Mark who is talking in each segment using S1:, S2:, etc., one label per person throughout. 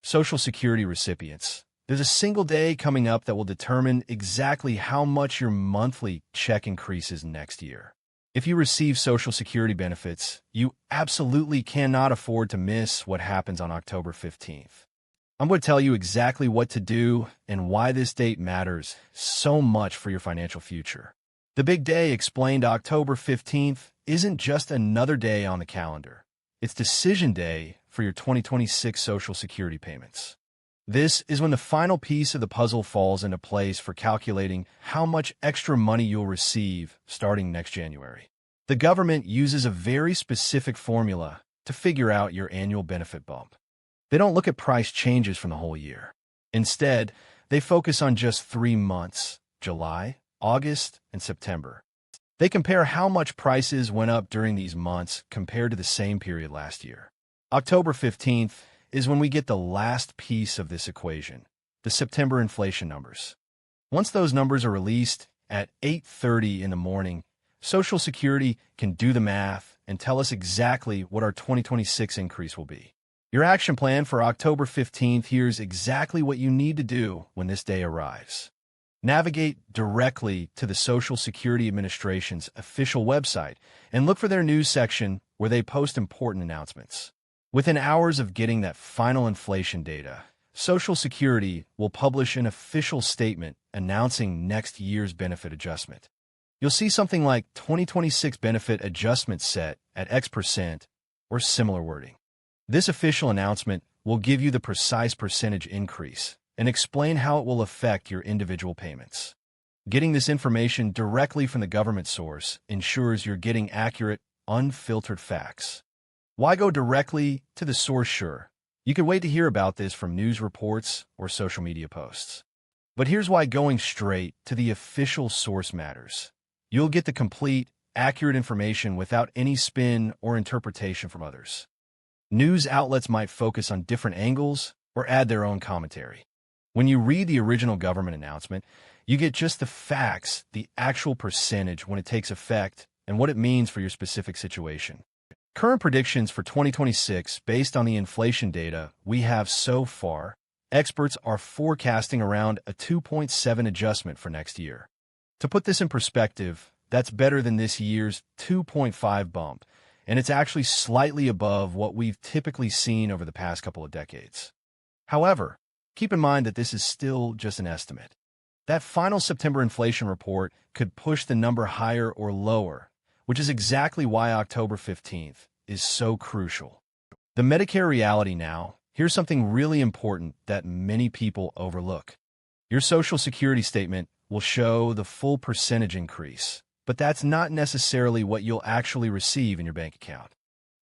S1: Social Security recipients. There's a single day coming up that will determine exactly how much your monthly check increases next year. If you receive Social Security benefits, you absolutely cannot afford to miss what happens on October 15th. I'm going to tell you exactly what to do and why this date matters so much for your financial future. The big day explained. October 15th isn't just another day on the calendar. It's decision day for your 2026 Social Security payments. This is when the final piece of the puzzle falls into place for calculating how much extra money you'll receive starting next January. The government uses a very specific formula to figure out your annual benefit bump. They don't look at price changes from the whole year. Instead, they focus on just 3 months, July, August, and September. They compare how much prices went up during these months compared to the same period last year. October 15th is when we get the last piece of this equation, the September inflation numbers. Once those numbers are released at 8:30 in the morning, Social Security can do the math and tell us exactly what our 2026 increase will be. Your action plan for October 15th. Here's exactly what you need to do when this day arrives. Navigate directly to the Social Security Administration's official website and look for their news section where they post important announcements. Within hours of getting that final inflation data, Social Security will publish an official statement announcing next year's benefit adjustment. You'll see something like 2026 benefit adjustment set at X% or similar wording. This official announcement will give you the precise percentage increase and explain how it will affect your individual payments. Getting this information directly from the government source ensures you're getting accurate, unfiltered facts. Why go directly to the source? Sure, you can wait to hear about this from news reports or social media posts. But here's why going straight to the official source matters. You'll get the complete, accurate information without any spin or interpretation from others. News outlets might focus on different angles or add their own commentary. When you read the original government announcement, you get just the facts, the actual percentage when it takes effect, and what it means for your specific situation. Current predictions for 2026 based on the inflation data we have so far, experts are forecasting around a 2.7 adjustment for next year. To put this in perspective, that's better than this year's 2.5 bump, and it's actually slightly above what we've typically seen over the past couple of decades. However, keep in mind that this is still just an estimate. That final September inflation report could push the number higher or lower, which is exactly why October 15th is so crucial. The Medicare reality now. Here's something really important that many people overlook. Your Social Security statement will show the full percentage increase, but that's not necessarily what you'll actually receive in your bank account.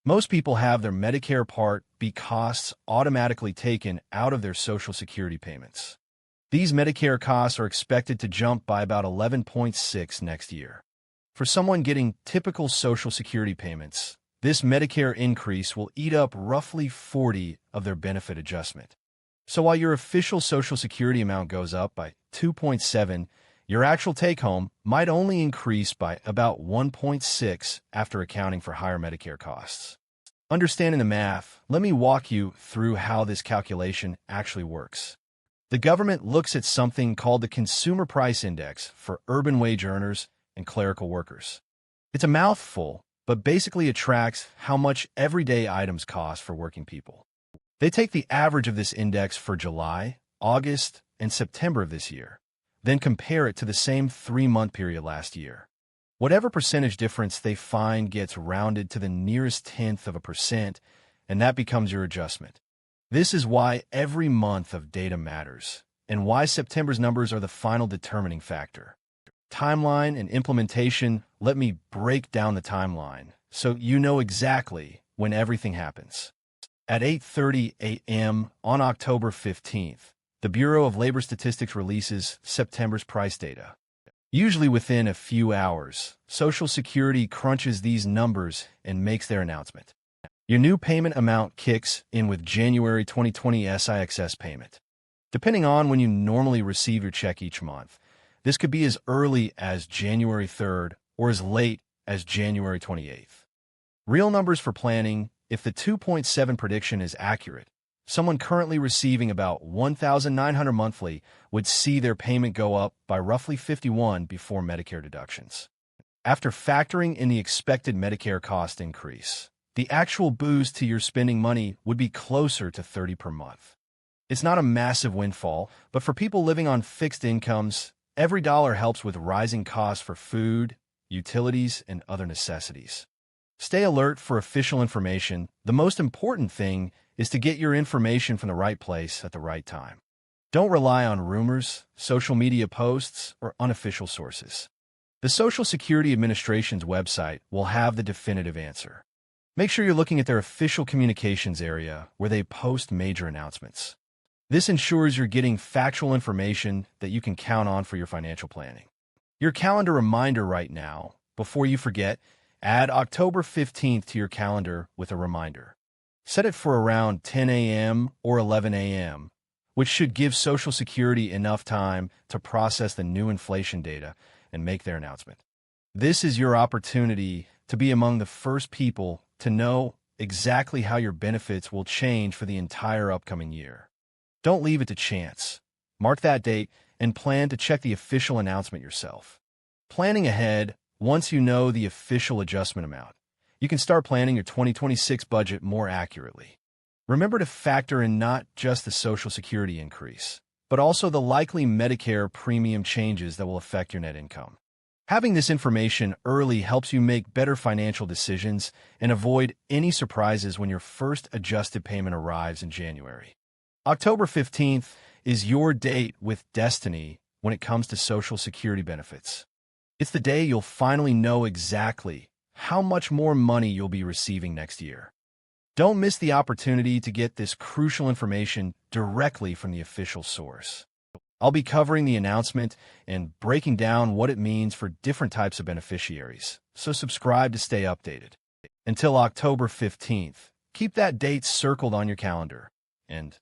S1: Most people have their Medicare Part B costs automatically taken out of their Social Security payments. These Medicare costs are expected to jump by about 11.6 next year. For someone getting typical Social Security payments, this Medicare increase will eat up roughly 40 of their benefit adjustment. So while your official Social Security amount goes up by 2.7, your actual take-home might only increase by about 1.6 after accounting for higher Medicare costs. Understanding the math, let me walk you through how this calculation actually works. The government looks at something called the Consumer Price Index for urban wage earners and clerical workers. It's a mouthful, but basically it tracks how much everyday items cost for working people. They take the average of this index for July, August, and September of this year, then compare it to the same 3-month period last year. Whatever percentage difference they find gets rounded to the nearest 0.1%, and that becomes your adjustment. This is why every month of data matters, and why September's numbers are the final determining factor. Timeline and implementation. Let me break down the timeline so you know exactly when everything happens. At 8:30 a.m. on October 15th, the Bureau of Labor Statistics releases September's price data. Usually within a few hours, Social Security crunches these numbers and makes their announcement. Your new payment amount kicks in with January 2020 SIXS payment. Depending on when you normally receive your check each month, this could be as early as January 3rd or as late as January 28th. Real numbers for planning. If the 2.7 prediction is accurate, Someone currently receiving about $1,900 monthly would see their payment go up by roughly $51 before Medicare deductions. After factoring in the expected Medicare cost increase, the actual boost to your spending money would be closer to $30 per month. It's not a massive windfall, but for people living on fixed incomes, every dollar helps with rising costs for food, utilities, and other necessities. Stay alert for official information. The most important thing is to get your information from the right place at the right time. Don't rely on rumors, social media posts, or unofficial sources. The Social Security Administration's website will have the definitive answer. Make sure you're looking at their official communications area where they post major announcements. This ensures you're getting factual information that you can count on for your financial planning. Your calendar reminder right now, before you forget, add October 15th to your calendar with a reminder. Set it for around 10 a.m. or 11 a.m., which should give Social Security enough time to process the new inflation data and make their announcement. This is your opportunity to be among the first people to know exactly how your benefits will change for the entire upcoming year. Don't leave it to chance. Mark that date and plan to check the official announcement yourself. Planning ahead, once you know the official adjustment amount, you can start planning your 2026 budget more accurately. Remember to factor in not just the Social Security increase, but also the likely Medicare premium changes that will affect your net income. Having this information early helps you make better financial decisions and avoid any surprises when your first adjusted payment arrives in January. October 15th is your date with destiny when it comes to Social Security benefits. It's the day you'll finally know exactly how much more money you'll be receiving next year. Don't miss the opportunity to get this crucial information directly from the official source. I'll be covering the announcement and breaking down what it means for different types of beneficiaries, so subscribe to stay updated. Until October 15th, keep that date circled on your calendar, and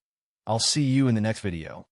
S1: I'll see you in the next video.